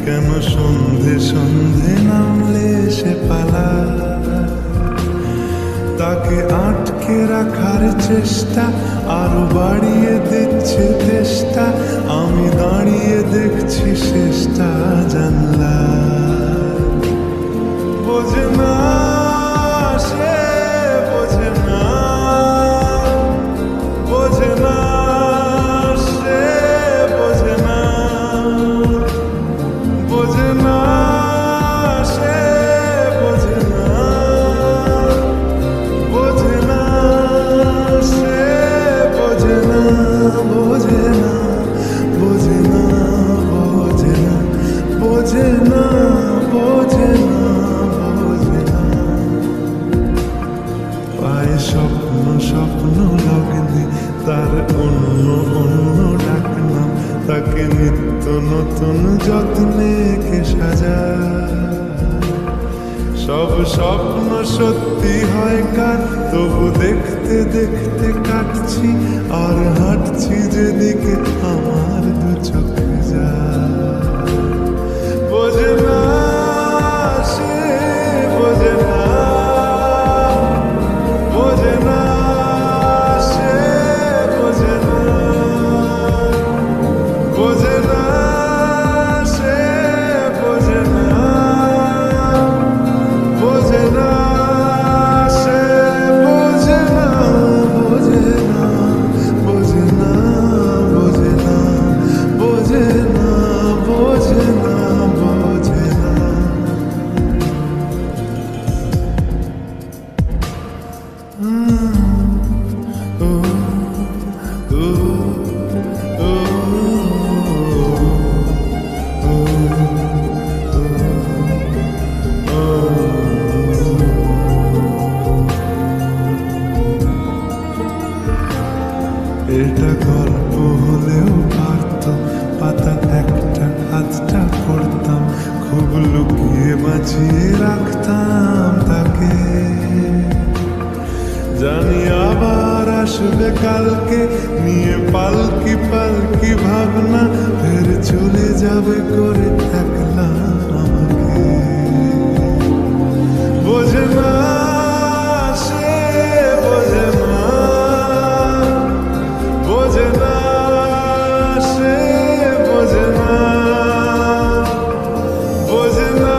কেন সন্ধে সন্ধে নামলে সে পালা, তাকে আটকে রাখার চেষ্টা আরো বাড়িয়ে দিচ্ছে চেষ্টা, আমি দাঁড়িয়ে দেখছি শেষটা জানলা। বোঝে না সে, বোঝে না, বোঝে না সে, বোঝে না, বোঝে না সে, বোঝে না, বোঝে না সে, বোঝে না, বোঝে না, বোঝে না, বোঝে না, বোঝে না, বোঝে না, বোঝে না। পায়ে স্বপ্ন স্বপ্ন লগ্নে তার অন্য অন্য ডাকনাম, তাকে নিত্য নতুন যত্নে কে সাজায়। সব স্বপ্ন সত্যি হয় কার, তবু দেখতে দেখতে কাটছি আর হাঁটছি যেদিকে আমার দু চোখ যায়। বোঝে না সে, বোঝে না, বোঝে না সে, বোঝে না, বোঝে না সে, বোঝে না, বোঝে না সে, বোঝে না, বোঝে না, বোঝে না, বোঝে না, বোঝে না, বোঝে না, বোঝে না। এটা গল্প হলেও পারত, পাতা একটা কাজটা করতাম, খুব লুকিয়ে বাঁচিয়ে রাখতাম তাকে। জানি আবার আসবে কালকে নিয়ে পালকি পালকি ভাবনা, ফের চলে যাবে করে একলা আমাকে। বোঝে না সে, বোঝে না, বোঝে না সে, বোঝে না, বোঝে না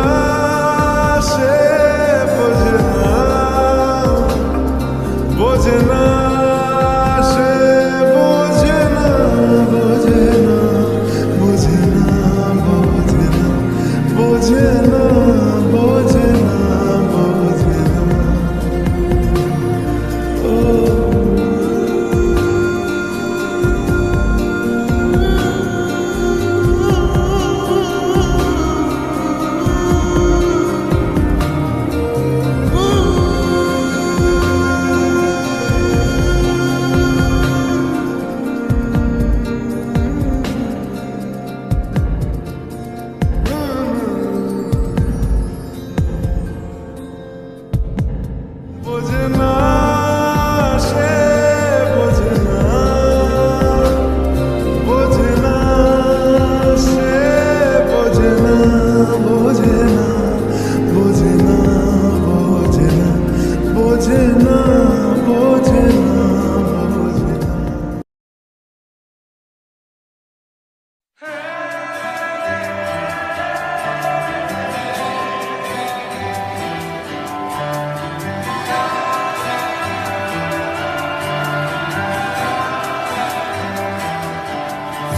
সে, বোঝে না, বোঝে না সে, বোঝে না, বোঝে না, বোঝে না, বোঝে না, বোঝে না, বোঝে না, বোঝে না। বোঝে না সে, বোঝে না, বোঝে না সে, বোঝে না, বোঝে না, বোঝে না, বোঝে না, বোঝে না, বোঝে না, বোঝে না।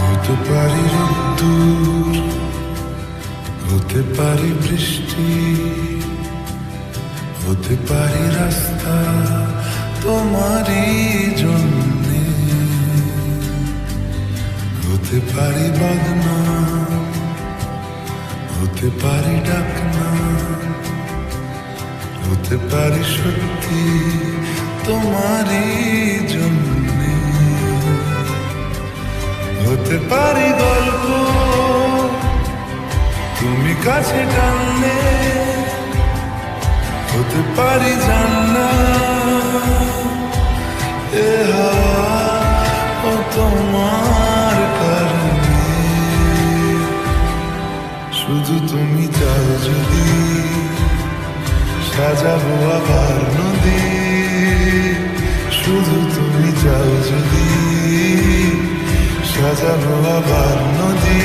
হতে পারি রোদ্দুর, হতে পারি বৃষ্টি, হতে পারি রাস্তা তোমারই জন্যে, হতে পারি বাগনা, হতে পারি ডাকনা, হতে পারি সত্যি তোমারই জন্যে, হতে পারি গল্প তুমি কাছে টানলে, হতে পারি জানলা এ হাওয়া ও তোমার কারণে, শুধু তুমি চাও যদি সাজাবো আবার নদী, শুধু তুমি চাও যদি সাজাবো আবার নদী,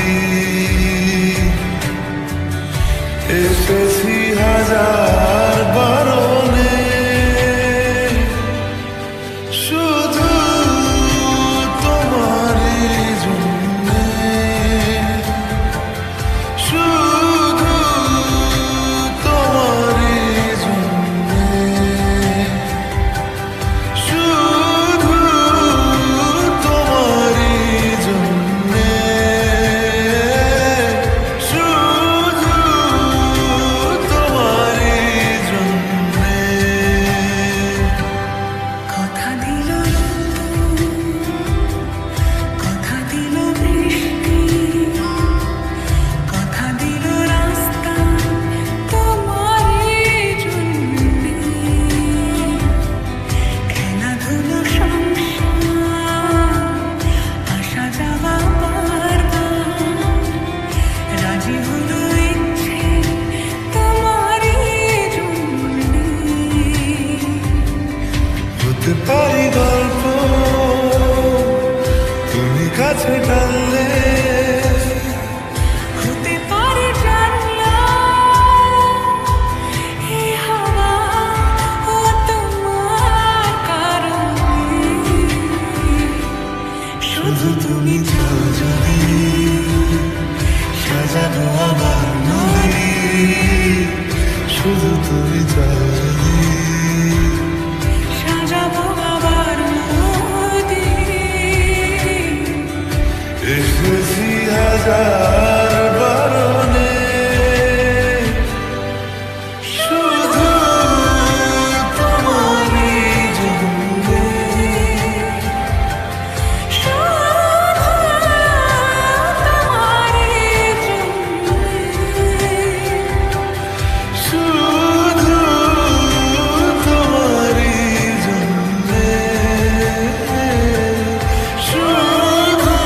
এসেছি হাজার বারণে, শুধু তোমারই জন্যে, শুধু তোমারই জন্যে, শুধু তোমারই জন্যে, শুধু তোমারই জন্যে। কথা দিল কথা দিল বৃষ্টি, কথা দিল রাস্তা তোমারই জন্যে, খেলাধুলো সংসার আসা যাওয়া বারবার, রাজি হলো ইচ্ছে তোমারই জন্যে। হতে পারি গল্প তুমি কাছে টানলে, হতে পারে জানলা এই হাওয়া ও তোমার কারণে, শুধু তুমি চাও যদি সাজাবো আবার নদী, শুধু তুমি চাও যদি সাজাবো আবার নদী, এসেছি হাজার বারণে, শুধু তোমারই জন্যে, শুধু তোমারই জন্যে, শুধু তোমারই জন্যে, শুধু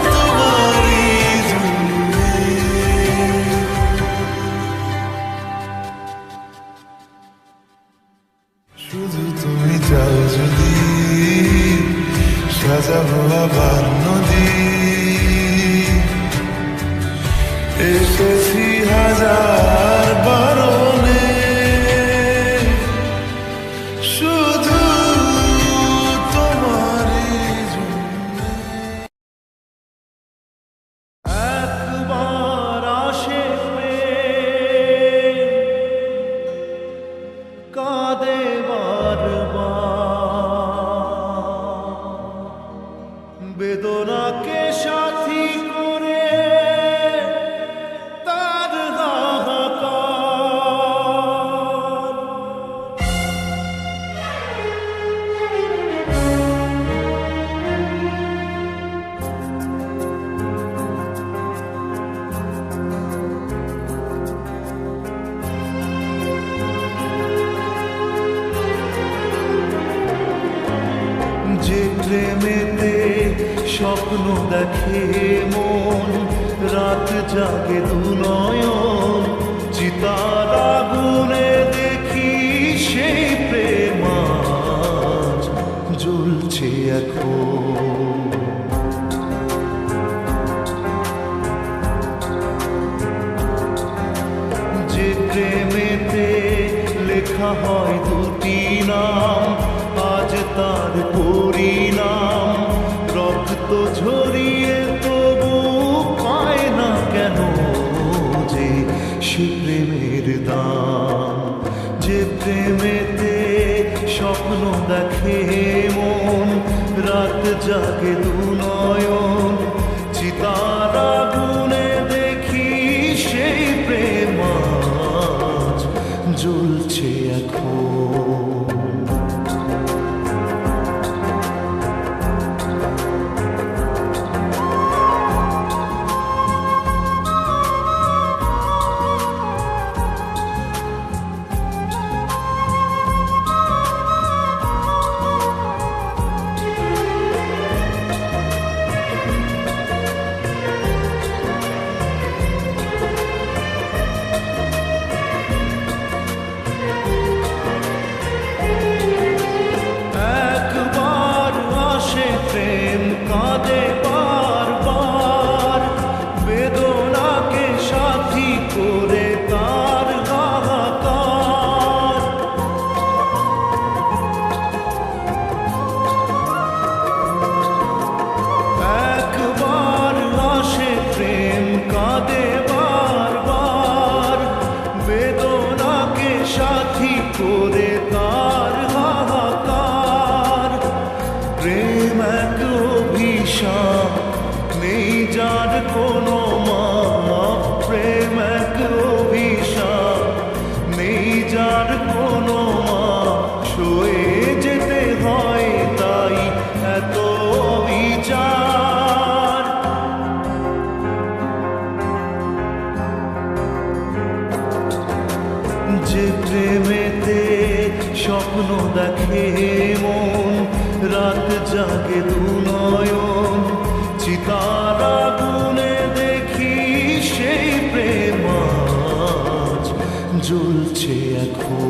তোমারই জন্যে। শুধু তুমি চাও যদি সাজাবো আবার নদী, এসেছি হাজার বারণে, শুধু তোমারই জন্যে। একবার আসে প্রেম, কাঁদে বারবার, বেদনাকে সাথী করে তার হাহাকার, যে প্রেমেতে স্বপ্ন দেখে মন, রাত জাগে দু নয়ন, চিতার আগুনে দেখি সেই প্রেম আজ জ্বলছে এখন। যে প্রেমেতে লেখা হয় দুটি নাম, আজ তার পরিণাম রক্ত ঝরিয়ে তবু পায় না কেন যে সে প্রেমের দাম। প্রেমেতে স্বপ্ন দেখে মন, রাত জাগে দু নয়ন, চিতার আগুনে দেখি সেই প্রেম আজ জ্বলছে এখন। একবার আসে প্রেম, কাঁদে বারবার, বেদনাকে সাথী করে তার হাহাকার। একবার আসে প্রেম, কাঁদে বারবার, বেদনাকে সাথী করে তার হাহাকার। প্রেম এক অভিশাপ, নেই যার কোনো মাপ। প্রেম এক অভিশাপ, নেই যার কোনো মাপ। সয়ে যেতে হয় তাই এত বিচার। যে প্রেমেতে স্বপ্ন দেখে মন, রাত জাগে দু নয়ন, চিতার আগুনে দেখি সেই প্রেম আজ জ্বলছে এখন।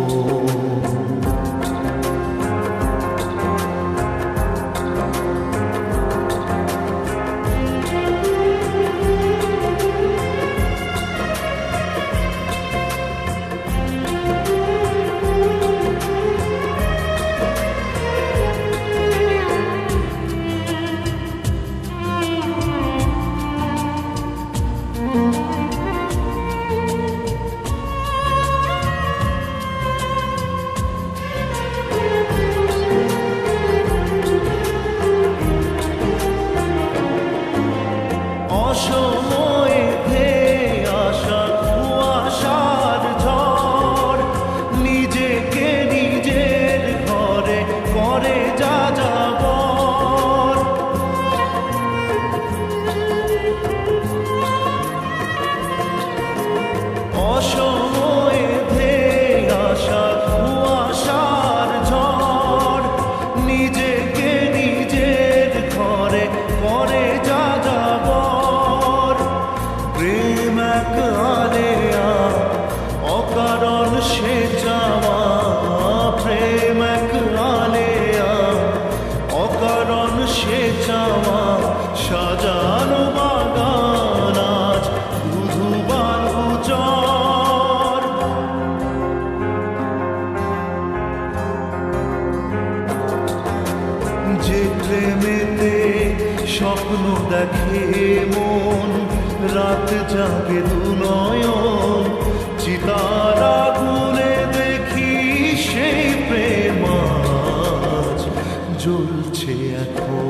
অসময়ে ধেয়ে আসা কুয়াশার ঝড়, নিজেকে নিজের ঘরে করে যাযাবর। অসময়ে ধেয়ে আসা কুয়াশার ঝড়, নিজেকে নিজের ঘরে করে যাযাবর। প্রেম এক আলেয়া, অকারণ সে চাওয়া। প্রেম এক আলেয়া, অকারণ সে চাওয়া। সাজানো বাগান আজ ধুধু বালু জ্বর। যে প্রেমেতে স্বপ্ন দেখে মন, রাত জাগে দু নয়ন, চিতার আগুনে দেখি সেই প্রেম আজ জ্বলছে এখন।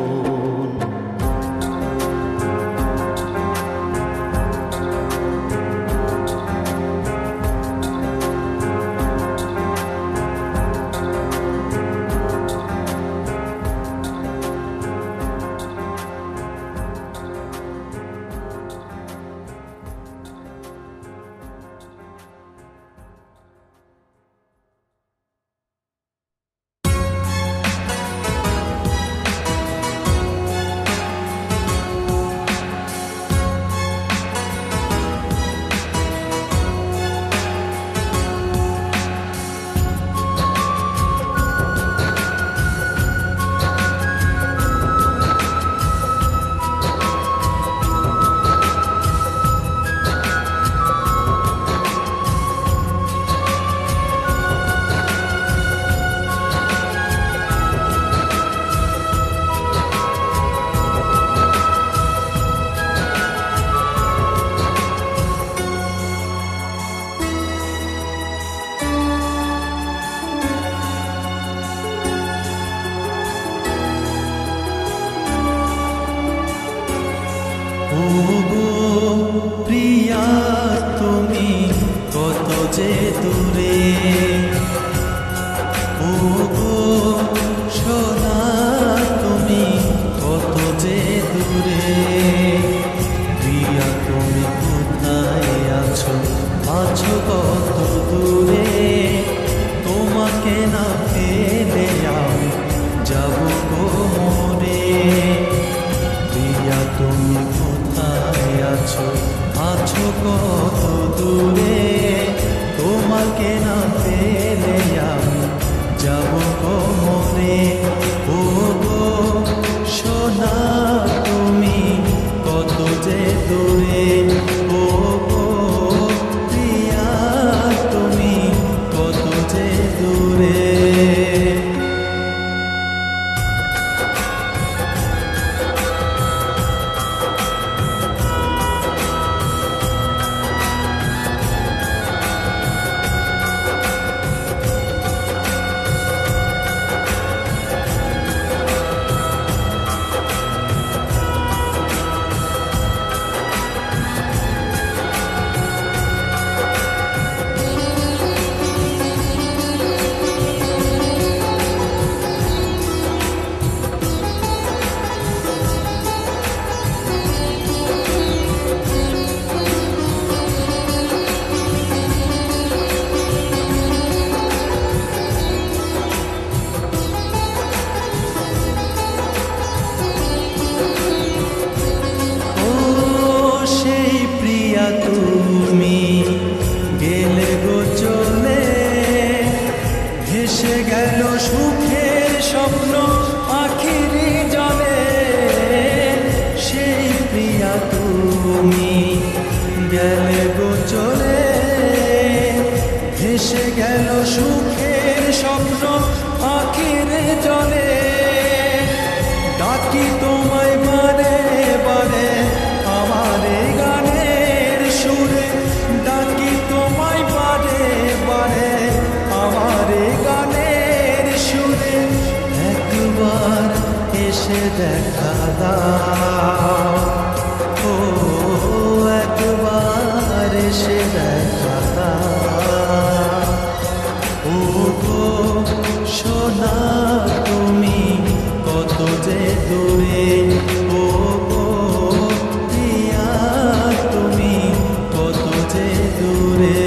যে দূরে, ও গো সোনা তুমি কত যে দূরে, প্রিয়া তুমি কোথায় আছো, আছো কত দূরে, তোমাকে না পেলে আমি যাব গো মরে, প্রিয়া তুমি কোথায় আছো, আছো কত দূরে, তোমাকে না পেলে আমি যাব গো মরে, ও গো সোনা তুমি কত যে দূরে, ও গো প্রিয়া তুমি কত যে দূরে। তুমি গেলে গো চলে, ভেসে গেল সুখের স্বপ্ন আখিরি জলে, সেই প্রিয়া তুমি গেলে গো চলে, ভেসে গেল সুখের স্বপ্ন আখিরি জলে, ডাকি তোমায় বারে বারে আমার এই গানের সুরে, ডাকি তোমায় বারে বারে আমার এই গানের সুরে, একবার এসে দেখা দাও, ও একবার এসে দেখা দাও, ও গো সোনা তুমি কত যে দূরে, ও গো প্রিয়া তুমি কত যে দূরে।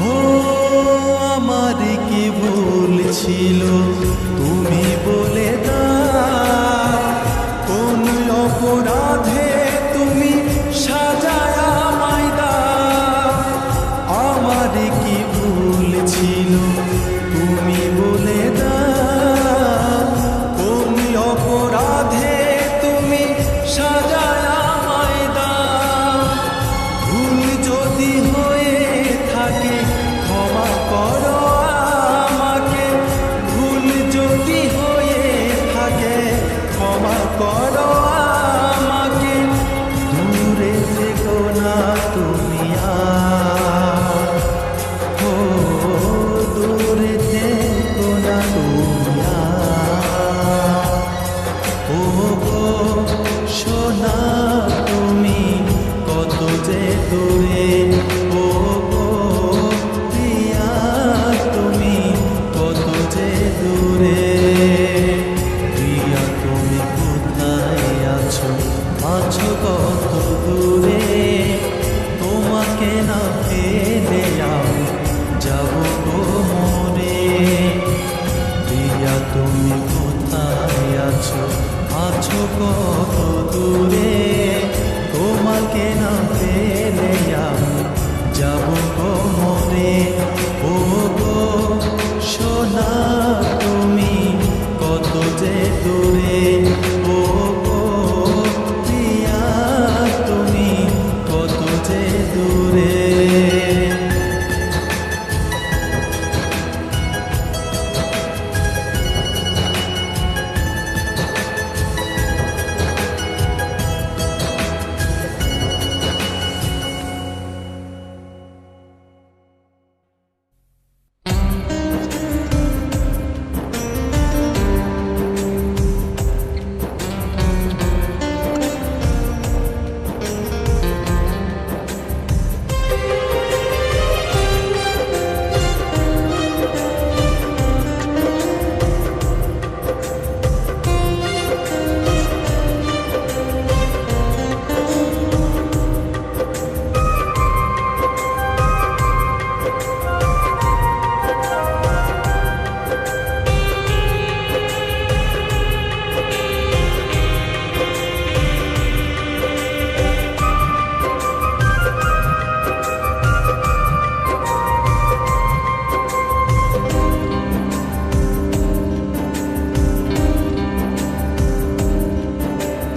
ও আমার কি ভুল ছিল তুমি বলে দাও, কোন অপরাধে তুমি সাজায় আমায় দাও, আমার কি ভুল ছিল তুমি বলে দাও, কোন অপরাধে তুমি সাজায় আমায় দাও, ভুল যদি হয়ে থাকে ক্ষমা করো আমাকে, ভুল যদি হয়ে থাকে ক্ষমা করো আমাকে, দূরে থেকো না তুমি আর, ও দূরে থেকো না তুমি আর, ও গো সোনা তুমি কত যে দূরে, ও গো প্রিয়া তুমি কত যে দূরে, প্রিয়া তুমি কোথায় আছো, আছো কত দূরে, তোমাকে না পেলে আমি যাব গো মরে, প্রিয়া তুমি কোথায় আছো, আছো কত দূরে, তোমাকে না পেলে আমি যাব কোমরে। ও গো সোনা তুমি কত যে দূরে, ও গো প্রিয়া তুমি কত যে দূরে।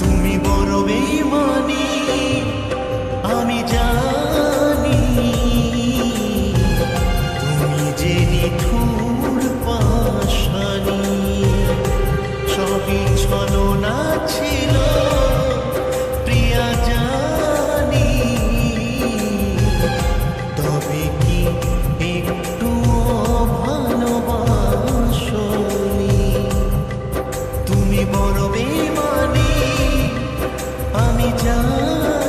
তুমি বড় বেঈমানি আমি জানি, তুমি যে নিঠুর পাষাণী। সবই ছলনা ছিল প্রিয়া জানি, তবে কি একটু ভালোবাসনি? তুমি বড় বেঈমানি আমি জানি,